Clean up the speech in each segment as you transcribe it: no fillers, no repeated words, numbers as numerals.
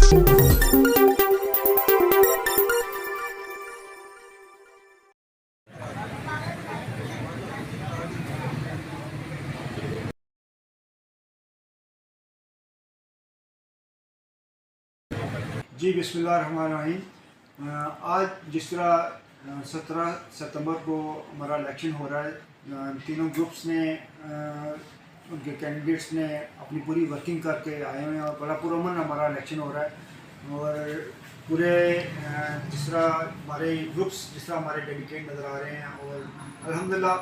जी बिस्मिल्लाहिर्रहमानिर्रहीम। आज जिस तरह 17 सितंबर को हमारा इलेक्शन हो रहा है, तीनों ग्रुप्स ने उनके कैंडिडेट्स ने अपनी पूरी वर्किंग करके आए हुए हैं और बड़ा पुरअमन हमारा इलेक्शन हो रहा है। और पूरे जिस तरह हमारे ग्रुप्स जिस तरह हमारे डेडिकेट नज़र आ रहे हैं और अल्हम्दुलिल्लाह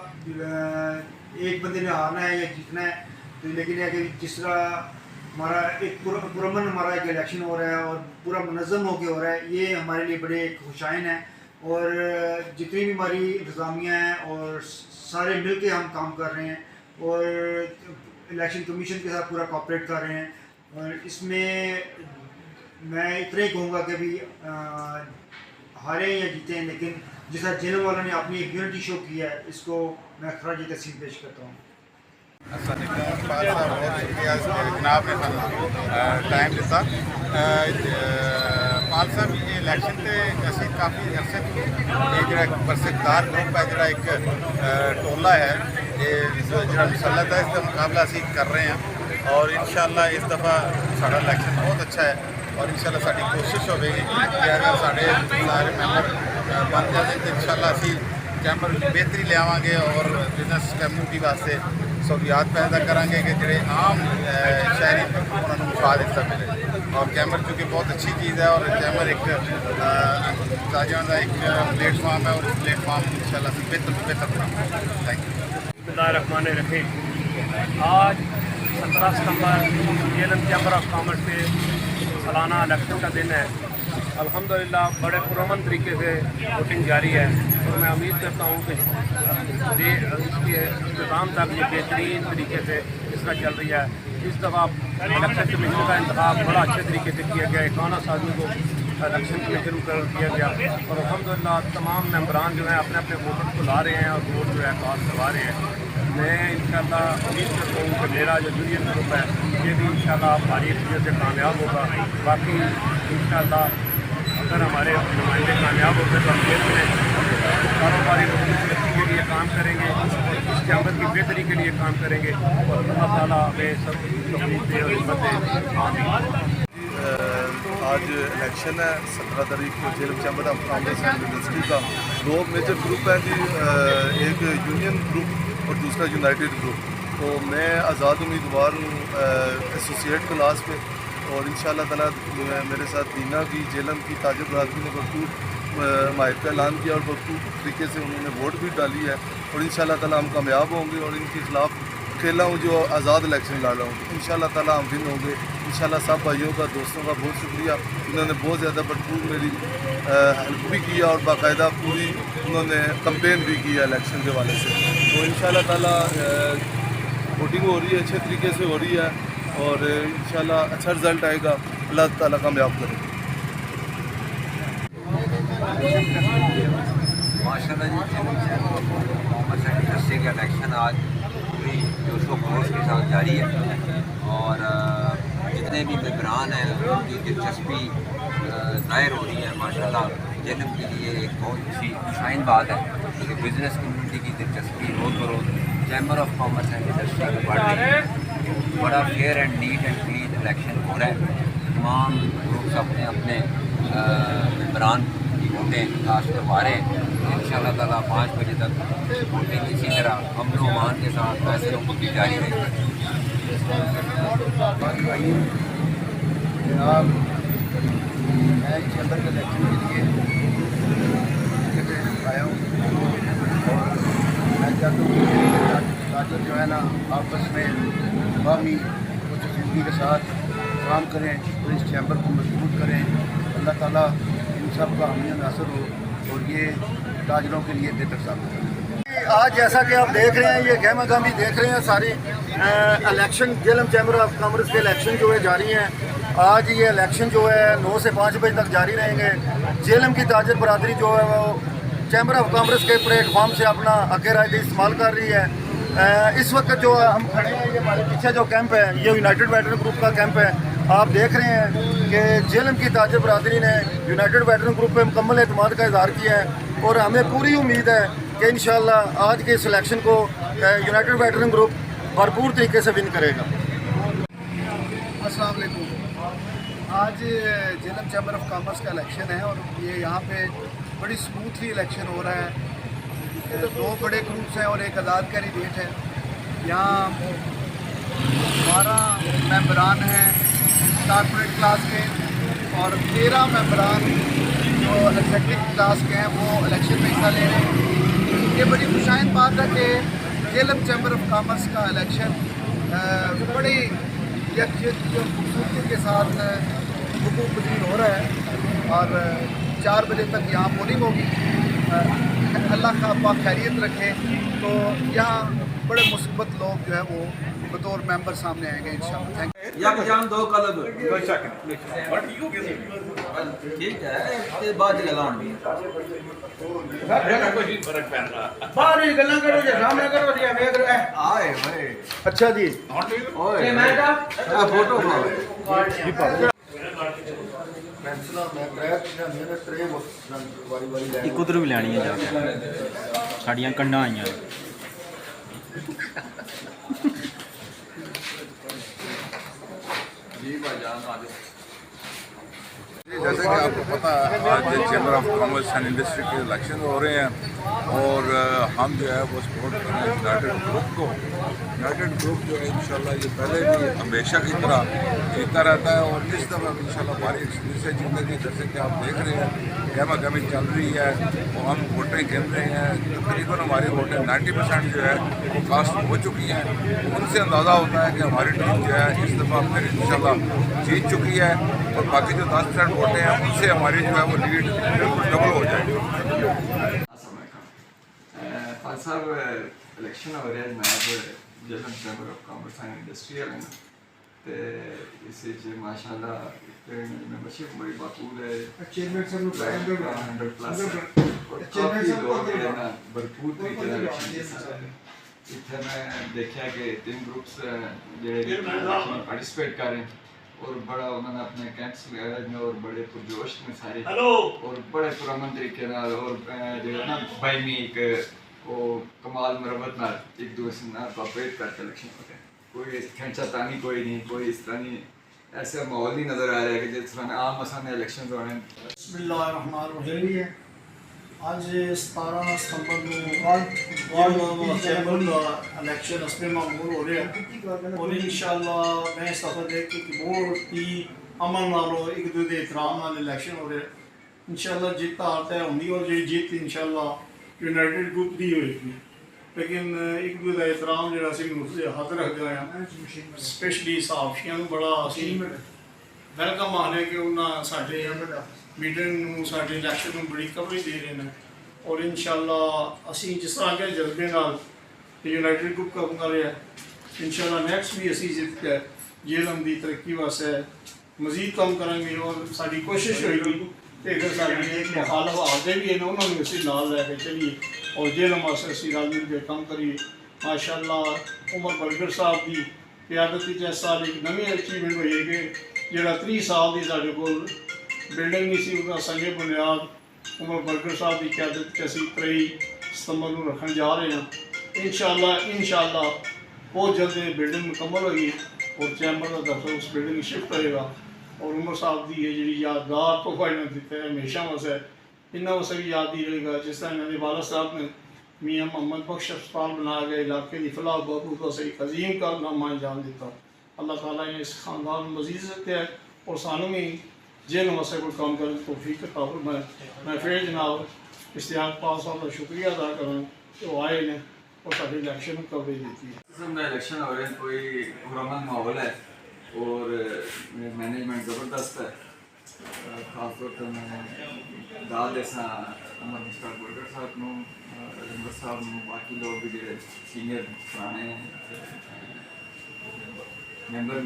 एक बंदे ने हारना है या जीतना है, तो लेकिन है कि जिस तरह हमारा एक पुरअमन हमारा एक इलेक्शन हो रहा है और पूरा मुनज़्ज़म होकर हो रहा है, ये हमारे लिए बड़े खुशाइन है। और जितनी भी हमारी इंतज़ामिया हैं और सारे मिल के हम काम कर रहे हैं और इलेक्शन कमीशन के साथ पूरा कोऑपरेट कर रहे हैं। और इसमें मैं इतना ही कहूँगा कि भी हारे या जीते हैं, लेकिन जिस तरह जेल वालों ने अपनी एक यूनिटी शो किया है, इसको मैं खराज तहसीन पेश करता हूँ। बहुत शुक्रिया जनाब ने टाइम दिता। पाल साहब ये इलैक्शन से असी काफ़ी अरसे तो ये जो प्रसिद्धदार ग्रुप है, जो एक टोला है, ये जो मुसलत है, इसका मुकाबला असी कर रहे हैं। और इंशाअल्लाह इस दफ़ा साड़ा इलैक्शन बहुत अच्छा है और इंशाअल्लाह साड़ी कोशिश होगी कि अगर साढ़े सारे मैंबर बन जाते तो इंशाअल्लाह असी चैंबर बेहतरी लियावांगे और बिजनेस कम्यूनिटी वास्ते सहूलियात पैदा करांगे कि जो आम शहरी उन्होंने मुफाद हिस्सा मिले। और कैमर चूँकि बहुत अच्छी चीज़ है और कैमर एक ताजा का एक प्लेटफॉर्म है और इस प्लेटफॉर्म इंशाल्लाह से बेहतर बनाएंगे। Thank you. बिस्मिल्लाहिर्रहमानिर्रहीम। आज 17 सितंबर जेएलएम चैम्बर ऑफ कॉमर्स के सालाना इलेक्शन का दिन है। अल्हम्दुलिल्लाह बड़े पुरअमन तरीके से वोटिंग जारी है और मैं उम्मीद करता हूँ कि इसके इंतज़ाम तक ये बेहतरीन तरीके से इस तरह चल रही है। इस दफ़ा इलेक्शन कमीशन का इंतखाब बड़ा अच्छे तरीके से किया गया है। 51 आदमी को इलेक्शन कमीशन मुकर किया गया और अल्हम्दुलिल्लाह तमाम मेंबरान जो हैं अपने अपने वोटर को ला रहे हैं और वोट जो है कास्ट करवा रहे हैं। मैं इंशाअल्लाह उम्मीद करता हूँ कि मेरा जो यूनियन ग्रुप है ये भी इंशाअल्लाह भारी तरीके से कामयाब होगा। बाकी इंशाअल्लाह अगर हमारे नुमाइंदे कामयाब होते तो हम देश में कारोबारी तरक्की के लिए काम करेंगे, इस चैम्बर की बेहतरी के लिए काम करेंगे और अल्लाह ताला हमें सब आज इलेक्शन है 17 तारीख को JLM chamber of commerce and industry का। दो मेजर ग्रुप हैं जी, एक यूनियन ग्रुप और दूसरा यूनाइटेड ग्रुप। तो मैं आज़ाद उम्मीदवार हूँ एसोसिएट क्लास में और इंशाअल्लाह ताला मेरे साथ दीना की जेएलएम की ताजर बरादरी ने भरपूर हमायत का ऐलान किया और भरपूर तरीके से उन्होंने वोट भी डाली है और इंशाअल्लाह ताला हम कामयाब होंगे और इनके खिलाफ खेला हूँ जो आज़ाद इलेक्शन लड़ रहा हूँ। इंशाअल्लाह ताला हम विन होंगे इंशाअल्लाह। सब भाइयों का दोस्तों का बहुत शुक्रिया, उन्होंने बहुत ज़्यादा भरपूर मेरी हेल्प भी किया और बाकायदा पूरी उन्होंने कंपेन भी किया इलेक्शन के वाले से। तो इंशाअल्लाह ताला वोटिंग हो रही है, अच्छे तरीके से हो रही है और इंशाअल्लाह अच्छा रिज़ल्ट आएगा। अल्लाह ताला कामयाब करे। माशाल्लाह जी, कॉमर्स एंड इंडस्ट्री का इलेक्शन आज पूरी जोशो खरोश के साथ जारी है और जितने भी मेंबरान हैं उनकी दिलचस्पी ज़ाहिर हो रही है। माशाल्लाह जेएलएम के लिए एक बहुत अच्छी शाइन बात है कि बिज़नेस कम्युनिटी की दिलचस्पी रोज़ बरोज़ chamber of commerce and industry में बढ़ रही है। बड़ा fair and neat and clean election हो रहा है। तमाम ग्रुप्स अपने अपने मेंबरान की वोटें कास्ट करवा रहे हैं। इंशाअल्लाह ताला 5 बजे तक वोटिंग इसी तरह अमन और अमान के साथ फैसलों को भी जारी रहेगी। जनाब, मैं चैम्बर के इलेक्शन के लिए आया हूँ और मैं चाहता हूँ कि ताजर जो है ना आपस में बामी जिंदगी के साथ काम करें और इस चैम्बर को मजबूत करें। अल्लाह ताला इन सब का हमें नासर हो और ये ताजरों के लिए बेहतर साबित हो। आज जैसा कि आप देख रहे हैं, ये गहमा गहमी देख रहे हैं सारी election JLM chamber of commerce के इलेक्शन जो है जारी हैं। आज ये इलेक्शन जो है 9 से 5 बजे तक जारी रहेंगे। जेएलएम की ताजर बरादरी जो है वो चैम्बर ऑफ कॉमर्स के प्लेटफॉर्म से अपना हक़ राय इस्तेमाल कर रही है इस वक्त जो हम खड़े हैं, ये हमारे पीछे जो कैंप है, ये यूनाइटेड वेटरन ग्रुप का कैंप है। आप देख रहे हैं कि जेएलएम की ताजर बरादरी ने यूनाइटेड वेटरन ग्रुप पे मुकम्मल एतमाद का इजहार किया है और हमें पूरी उम्मीद है कि इंशाल्लाह आज के सिलेक्शन को यूनाइटेड वेटरन ग्रुप भरपूर तरीके से विन करेगा। अस्सलाम वालेकुम। आज जेएलएम चैम्बर ऑफ कॉमर्स का इलेक्शन है और ये यहाँ पे बड़ी स्मूथली इलेक्शन हो रहा है। दो बड़े ग्रुप्स हैं और एक आज़ाद कैंडिडेट है। यहाँ 12 मेंबरान हैं कॉर्पोरेट क्लास के और 13 मेंबरान जो एग्जेक्टिव क्लास के हैं वो इलेक्शन में हिस्सा ले रहे हैं। ये बड़ी खुशाइन बात है कि जेएलएम चैम्बर ऑफ कॉमर्स का इलेक्शन बड़ी यकजहती और खूबसूरती के साथ हुकूक पजीर हो रहा है और 4 बजे तक यहाँ पोलिंग होगी। अल्लाह का पाक खैरियत रखे तो यहाँ बड़े मुस्बत लोग जो है वो बतौर मेंबर सामने आएंगे इंशाल्लाह। Thank you. ठीक है ते बाद लगाउण भी आए भाई। अच्छा जी, ओए फोटो एक उधर भी लैनी है जाके साड़ियाँ कंडा आईया जैसे कि आपको पता है आज chamber of commerce and industry के इलेक्शन हो रहे हैं और हम जो है वो सपोर्ट कर रहे हैं यूनाइटेड ग्रुप को। यूनाइटेड ग्रुप जो है इंशाल्लाह ये पहले भी हमेशा की तरह जीतता रहता है और इस दफ़ा इंशाल्लाह भारी एक्सपीरियंस से जीतेगी। जैसे कि आप देख रहे हैं गहमा गहमी चल रही है और हम वोटें गिन रहे हैं। तकरीबन हमारी वोटें 90% जो है वो कास्ट हो चुकी हैं। उनसे अंदाज़ा होता है कि हमारी टीम जो है इस दफ़ा फिर इंशाल्लाह जीत चुकी है और बाकी जो 10% वोटें हैं उनसे हमारी जो है वो लीड बिल्कुल डबल हो जाएगी। खान साहब इलेक्शन हो रहा है जनाब JLM chamber of commerce and industry वाले तो इस माशाल्लाह मेंबरशिप बड़ी मकबूल है। 100+ काफ़ी लोग हैं ना भरपूर तरीके से इलेक्शन इतने मैं देखा कि 3 ग्रुप्स जो पार्टिसिपेट कर रहे हैं और बड़ा उन्होंने अपने कैंप्स लगाए हैं और बड़े पुरजोश में सारे और बड़े पुरअमन तरीके और जो है ना बायमी एक वो कमाल मरम्मत ना एक दूसरे से ना कोऑपरेट करके इलेक्शन होते हैं। कोई खिंचातानी कोई नहीं, कोई इस तरह नहीं, ऐसा माहौल नहीं नज़र आ रहा है कि जिस तरह आम मसाने इलेक्शन हो रहे हैं। बिस्मिल्लाहिर्रहमानिर्रहीम। आज 17 सितंबर को चैम्बर का इलेक्शन इसमें मामूल हो रहा है और इंशाल्लाह मैं इस दफ़ा देख के बहुत ही अमन नालो एक दूसरे के एहतराम नाल इलेक्शन हो रहा है। इंशाल्लाह जीत हार तय होंगी और जी जीत इंशाल्लाह यूनाइटेड ग्रुप की होगी। लेकिन एक दूसरे का एहतराम जो हाथ रखते हैं स्पेशली सहाफियों बड़ा असी वेलकम आने कि उन्होंने साढ़े मीटिंग साढ़े इलेक्शन में बड़ी कवरेज दे रहे हैं और इंशाल्लाह असी जिस तरह के जज्बे नाल यूनाइटेड ग्रुप काम कर रहे हैं इंशाल्लाह नेक्स्ट भी असी जित के जेएलएम की तरक्की वास्ते मजीद काम करेंगे और साड़ी कोशिश होगी कि अगर साड़ी मुखालफ आते भी हैं उन्होंने उसी नाल लैके चलिए और जेएलएम वास्ते असी रल मिल के काम करिए। माशाल्लाह उमर बरगर साहब की क्यादत इस साल एक नवी अचीवमेंट हुई है कि जो 30 साल की साढ़े को बिल्डिंग नहीं सी उसका संगे बुनियाद उमर बरगर साहब की क्यादत असी 23 सितंबर को रखने जा रहे हैं। इंशाल्लाह बहुत जल्द बिल्डिंग मुकम्मल होगी और चैम्बर का दफ्तर उस बिल्डिंग शिफ्ट करेगा और उमर साहब की ये जी यादगार तोहफा इन्होंने दिता है हमेशा वास्ते इन्होंने वास्ते भी याद ही रहेगा। जिस तरह इन्होंने वाला साहब ने मियाँ मोहम्मद बख्श अस्पताल बना के इलाके की फलाह बहबूद का सही अजीम कारनामा अंजाम दिता। अल्लाह ताला ने इस खानदान में मजीद सकते हैं और सानू में जेल वास्ते कोई काम करने तौफीक अता फरमाए। मैं फिर जनाब इश्तियाक पास साहब का शुक्रिया अदा करूँ जो आए ने और साढ़े इलेक्शन में कवरेज देती है। इलेक्शन हो रहे हैं कोई पुरअमन माहौल है और मैनेजमेंट ज़बरदस्त है। खासतौर पर मैं दाल जैसा उमर मुश्ताक बरगर साहब को रजिंदर साहब बाकी लोग भी जो सीनियर पुराने मेंबर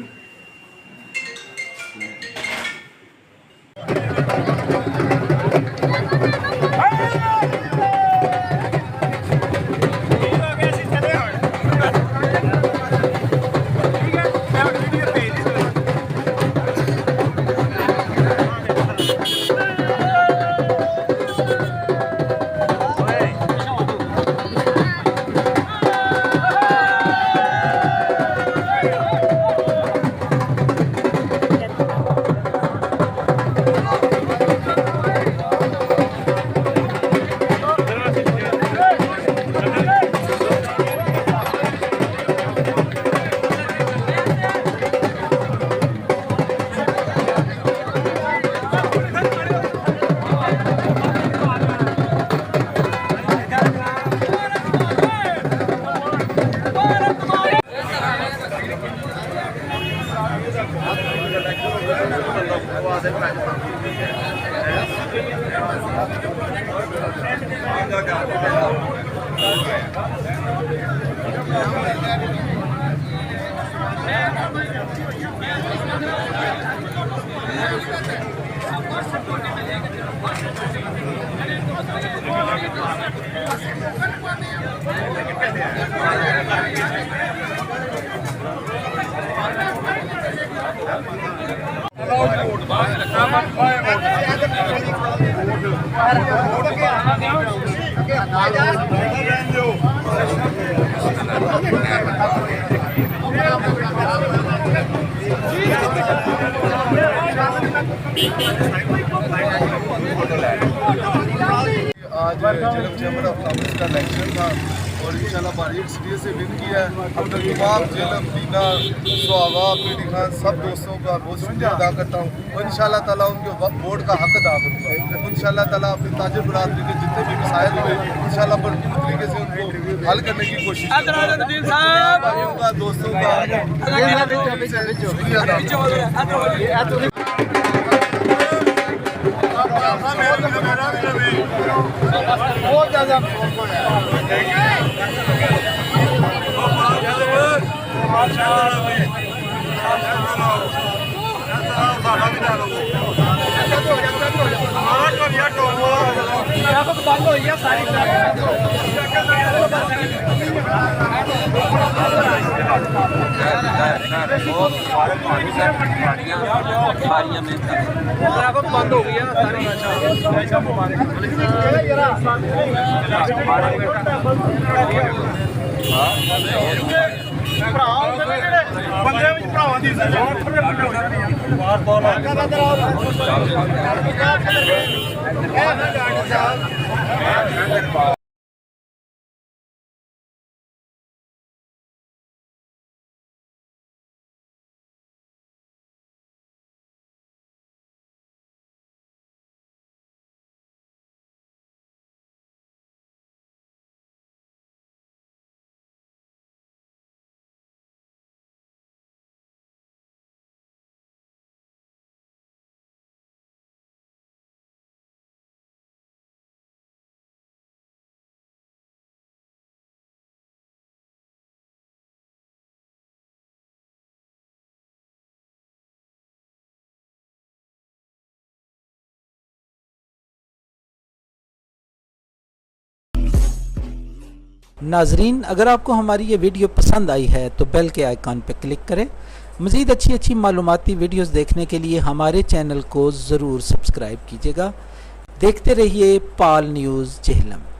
आज झेलम चैम्बर ऑफ कॉमर्स का इलेक्शन था और इंशाल्लाह भारी एक्सपीरियंस से विन किया है। अपने तमाम झेलम बीना सुहागा पीडी खान सब दोस्तों का बहुत शुक्रिया अदा करता हूँ और इंशाल्लाह ताला उनके वोट का हक अदा करूँगा। इंशाल्लाह ताला अपने ताजिर बरादरी के जितने भी मसाइल हुए इंशाल्लाह भरपूर तरीके से उनको हल करने की कोशिश करूँगा। दोस्तों का शुक्रिया अदा बहुत ज़्यादा बंद हो गई है सारी नाजरीन, अगर आपको हमारी ये वीडियो पसंद आई है तो बेल के आइकॉन पर क्लिक करें। मज़ीद अच्छी मालूमाती वीडियोस देखने के लिए हमारे चैनल को ज़रूर सब्सक्राइब कीजिएगा। देखते रहिए पाल न्यूज़ झेलम।